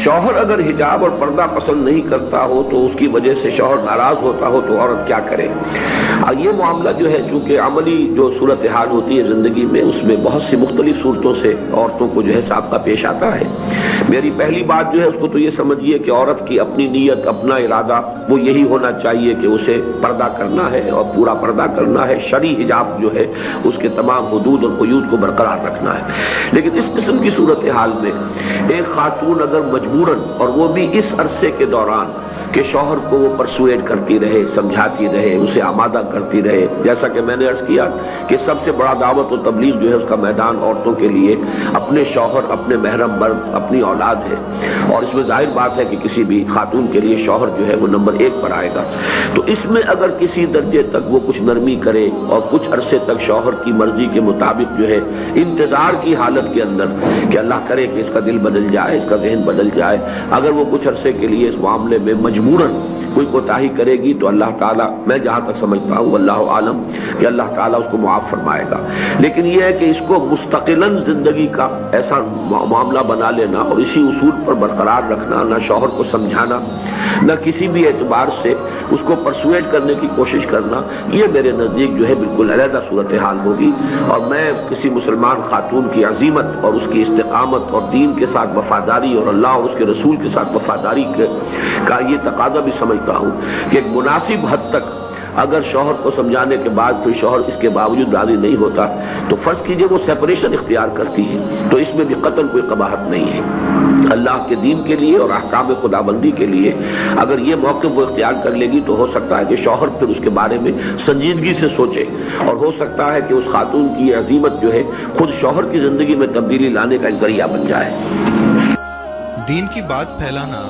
شوہر اگر حجاب اور پردہ پسند نہیں کرتا ہو تو اس کی وجہ سے شوہر ناراض ہوتا ہو تو عورت کیا کرے؟ یہ معاملہ جو ہے چونکہ عملی جو صورتحال ہوتی ہے زندگی میں، اس میں بہت سی مختلف صورتوں سے عورتوں کو جو ہے سابقہ پیش آتا ہے۔ میری پہلی بات جو ہے اس کو تو یہ سمجھیے کہ عورت کی اپنی نیت، اپنا ارادہ وہ یہی ہونا چاہیے کہ اسے پردہ کرنا ہے اور پورا پردہ کرنا ہے، شرعی حجاب جو ہے اس کے تمام حدود اور قیود کو برقرار رکھنا ہے۔ لیکن اس قسم کی صورتحال میں ایک خاتون اگر مجبوراً، اور وہ بھی اس عرصے کے دوران کہ شوہر کو وہ پرسویٹ کرتی رہے، سمجھاتی رہے، اسے آمادہ کرتی رہے، جیسا کہ میں نے عرض کیا کہ سب سے بڑا دعوت و تبلیغ جو ہے اس کا میدان عورتوں کے لیے اپنے شوہر، اپنے محرم مرد، اپنی اولاد ہے، اور اس میں ظاہر بات ہے کہ کسی بھی خاتون کے لیے شوہر جو ہے وہ نمبر 1 پر آئے گا۔ تو اس میں اگر کسی درجے تک وہ کچھ نرمی کرے اور کچھ عرصے تک شوہر کی مرضی کے مطابق جو ہے انتظار کی حالت کے اندر کہ اللہ کرے کہ اس کا دل بدل جائے، اس کا ذہن بدل جائے، اگر وہ کچھ عرصے کے لیے اس معاملے میں مجبوراً کوئی کوتاہی کرے گی تو اللہ تعالیٰ، میں جہاں تک سمجھتا ہوں اللہ عالم، کہ اللہ تعالیٰ اس کو معاف فرمائے گا۔ لیکن یہ ہے کہ اس کو مستقلاً زندگی کا ایسا معاملہ بنا لینا اور اسی اصول پر برقرار رکھنا، نہ شوہر کو سمجھانا، نہ کسی بھی اعتبار سے اس کو پرسویٹ کرنے کی کوشش کرنا، یہ میرے نزدیک جو ہے بالکل علیحدہ صورتحال ہوگی۔ اور میں کسی مسلمان خاتون کی عزیمت اور اس کی استقامت اور دین کے ساتھ وفاداری اور اللہ اور اس کے رسول کے ساتھ وفاداری کا یہ تقاضا بھی سمجھتا ہوں کہ ایک مناسب حد تک اگر شوہر کو سمجھانے کے بعد کوئی شوہر اس کے باوجود راضی نہیں ہوتا تو فرض کیجئے وہ سیپریشن اختیار کرتی ہے، تو اس میں بھی قطعاً کوئی قباحت نہیں ہے۔ اللہ کے دین کے لیے اور احکام خدابندی کے لیے اگر یہ موقف وہ اختیار کر لے گی تو ہو سکتا ہے کہ شوہر پھر اس کے بارے میں سنجیدگی سے سوچے، اور ہو سکتا ہے کہ اس خاتون کی عزیمت جو ہے خود شوہر کی زندگی میں تبدیلی لانے کا ایک ذریعہ بن جائے۔ دین کی بات پھیلانا